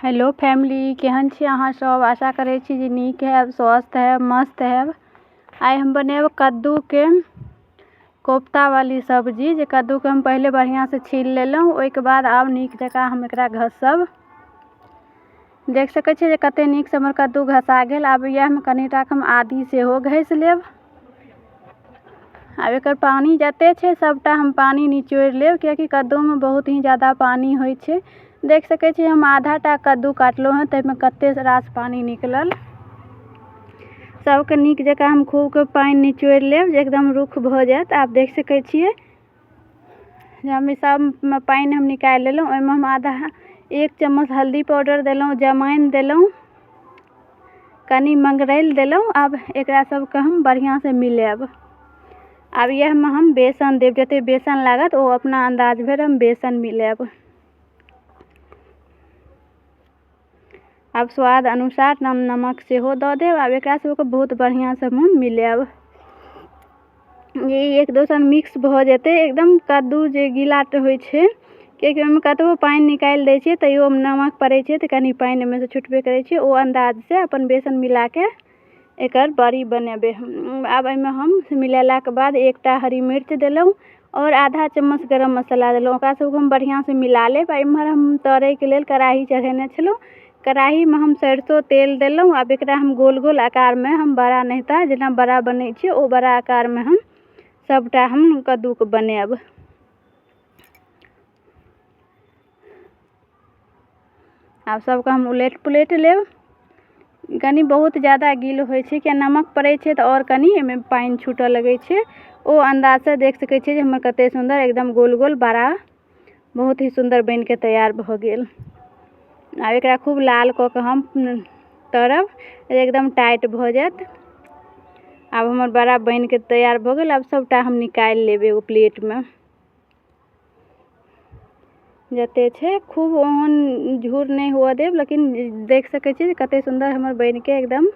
Hello family, केहन छी अहाँ सब। आशा करै छी जे नीक हैब, स्वस्थ हैब, मस्त हैब। आइ हम बनेब कद्दू के कोफ्ता वाली सब्जी। जे कद्दू के हम पहले बढ़िया से छील लेलहुँ, ओहिके बाद आब नीक जकाँ हम एकरा घसब। देख सकै छी जे कते नीक से हमर कद्दू घसा गेल। आब यह कनिटा हम आदी सेहो घसि लेब। आब एकर पानी जते छै सबटा हम पानी निचोड़ि लेब, कियाकि कद्दू में बहुत ही ज़्यादा पानी होइ छै। देख सकै छी हम आधाटा कद्दू काटलहुँ हैं, ताहिमे कते रास पानी निकलल। सबके नीक जकाँ हम खूब के पानी निचोड़ि लेब, जे एकदम रुख भऽ जायत। आप देख सकै छियै जे हम सब पानी हम निकालि लेलहुँ। ओहिमे हम आधा 1 चम्मच हल्दी पाउडर देलहुँ, जमाइन देलहुँ, कनी मंगरैल देलहुँ। आब एकरा सबके हम बढ़िया से मिलाएब। आब यह में हम बेसन देब, जते बेसन लागत ओ अपना अंदाज भर हम बेसन मिलाएब। अब स्वाद अनुसार नमक सेहो दऽ देब। आब एकरा सबके बहुत बढ़िया से हम मिलाएब। ये एक दोसर मिक्स भऽ जेतै। एकदम कद्दू जे गीला होइ छै, कियाकि ओहिमे कतबो पानि निकालि दै छियै तैयो नमक पड़ै छै तऽ कनी पानि ओहिमे से छुटबे करै छै। ओ अंदाज से अपन बेसन मिला के एकर बड़ी बनेबे। आब एहिमे हम मिलेलाके बाद एकटा हरी मिर्च देलहुँ और आधा चम्मच गरम मसाला देलहुँ। ओकरा सबके हम बढ़िया से मिला लेब। इम्हर हम तरै के लेल कढ़ाई चढ़ेने छलहुँ। कढ़ाई में हम सरसों तेल देलहुँ। आब एकरा हम गोल गोल आकार में, हम बड़ा नाहिता जेना बड़ा बनै छै ओ बड़ा आकार में हम सबटा हम कद्दू के बनाएब। आब सबके हम उलटि पुलटि लेब। कनी बहुत ज़्यादा गील होइ छै, किया नमक पड़ै छै तऽ और कनी एहिमे पानि छूटऽ लगै छै। ओ अंदाज से देख सकै छियै जे हमर कते सुंदर एकदम गोल गोल बड़ा बहुत ही सुंदर बन के तैयार भऽ गेल। आब एकरा खूब लाल कऽ के हम तरब, एकदम टाइट भऽ जायत। आब हमर बड़ा बन के तैयार भऽ गेल। आब सबटा हम निकालि लेब एगो प्लेट में। जते छै खूब ओहन झूर नहीं हुआ देब, लेकिन देख सकै छी कते सुंदर हमर बन के एकदम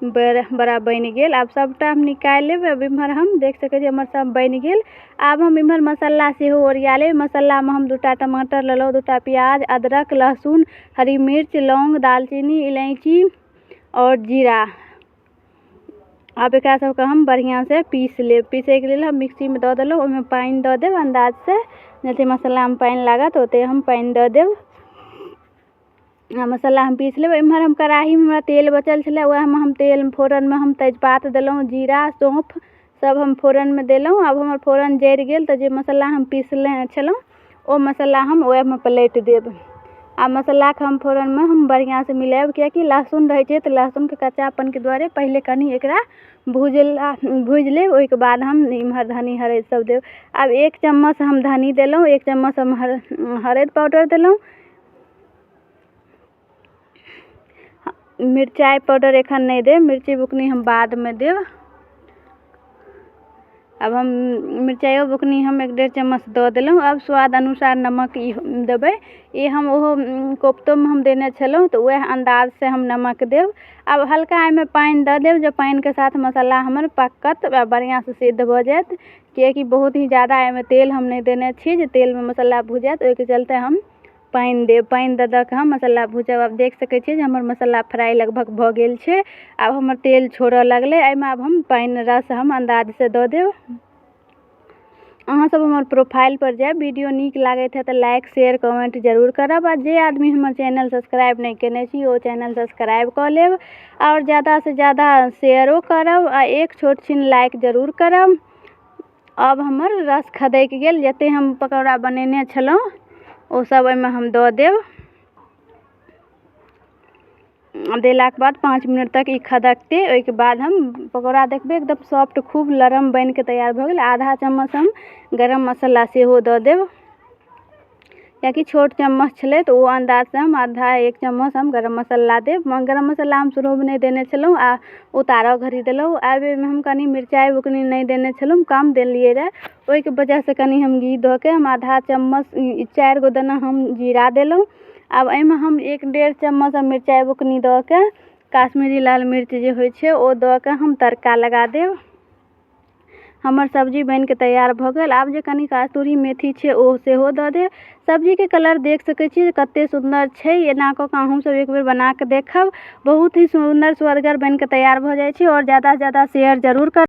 बड़ा बन गेल। आब सबटा हम निकालि लेब। अब इम्हर हम देख सकै छी हमर सब बन गेल। आब हम इम्हर मसाला सेहो ओरिया लेब। मसाला में हम 2टा टमाटर लेलहुँ, 2टा प्याज, अदरक, लहसुन, हरी मिर्च, लौंग, दालचीनी, इलायची और जीरा। अब एकरा सबके हम बढ़िया से पीस लेब। पीसे के लेल हम मिक्सी में दऽ देलहुँ। ओहिमे पानि दऽ देब अंदाज से, जते मसाला में पानि लागत ओते हम पानि दऽ देब। मसाला हम पीस लेब। इम्हर हम कढ़ाई में हमरा तेल बचल छलै, वएह में हम तेल फोरन में हम तेजपात देलहुँ, जीरा, सौंफ सब हम फोरन में देलहुँ। अब हमर फोरन जरि गेल तऽ जे मसाला हम पीसले छलहुँ ओ मसाला हम ओहि में पलटि देब। आ मसाला के हम फोरन में हम बढ़िया से मिलाएब, कियाकि लहसुन रहे छै तऽ लहसुन के कच्चापन के दुआरे पहले कनी एकरा भूज लेब। ओहिके बाद हम इम्हर धनी हरैद सब देब। अब 1 चम्मच हम धनी देलहुँ, 1 चम्मच हम हरैद पाउडर देलहुँ। मिरचाई पाउडर एखन नहीं देब, मिर्ची बुकनी हम बाद में देब। अब हम मिरचाइयो बुकनी हम 1-1.5 चम्मच दऽ देलहुँ। अब स्वाद अनुसार नमक देबै। ये हम ओहो कोफ्तो में हम देने छलहुँ तऽ वह अंदाज से हम नमक देब। अब हल्का एहिमे पानि दऽ देब, जे पानि के साथ मसाला हमर पकत बढ़िया से सिद्ध भऽ जायत। कियाकि बहुत ही ज़्यादा एहिमे तेल हम नहीं देने छी जे तेल में मसाला भुजायत, ओहिके चलते हम पानि देब। पानि दऽ के हम मसाला भूजब। अब देख सकै छियै जे हमर मसाला फ्राई लगभग भऽ गेल छै। आब हमर तेल छोड़ऽ लगलै। एहिमे आब हम पानि रस हम अंदाज से दऽ देब। अहाँ सब हमर प्रोफाइल पर जायब। वीडियो नीक लागैत है तऽ लाइक शेयर कमेंट जरूर करब। आ जे आदमी हमर चैनल सब्सक्राइब नहीं केने छी ओ चैनल सब्सक्राइब कऽ लेब और ज़्यादा से ज़्यादा शेयरो करब आ एक छोट छिन लाइक जरूर करब। अब हमर रस खदक गेल। जते हम पकौड़ा बनेने छलहुँ ओ सब एहिमे हम दऽ देब। देलाके बाद 5 मिनट तक ई खदकते। ओहिके बाद हम पकौड़ा देखबै एकदम सॉफ्ट खूब लरम बन के तैयार भऽ गेल। आधा चम्मच हम गरम मसाला सेहो दऽ देब, कियाकि छोट चम्मच छलै तऽ ओ अंदाज से हम आधा 1 चम्मच हम गरम मसाला देब। गरम मसाला हम शुरू में नहीं देने छलहुँ आ उतारऽ घड़ी देलहुँ। आब एहिमे हम कनी मिरचाई बुकनी नहीं देने छलहुँ, कम देलियै रहे। ओहिके वजह से कनी हम घी दऽ के हम आधा चम्मच 4 गो दाना हम जीरा देलहुँ। अब एहिमे हम 1-1.5 चम्मच मिरचाई बुकनी दऽ के, काश्मीरी लाल मिर्च जे होइ छै ओ दऽ के हम तड़का लगा देब। हमर सब्जी बनि के तैयार भऽ गेल। आब जे कनी कस्तूरी मेथी छै ओ सेहो दऽ देब। सब्जी के कलर देख सकै छी कते सुंदर छै। एना कऽ के अहूँ सब एक बेर बना के देखब। बहुत ही सुंदर स्वदगर बन के तैयार भऽ जाइ छै। और ज्यादा से ज्यादा शेयर जरूर कर।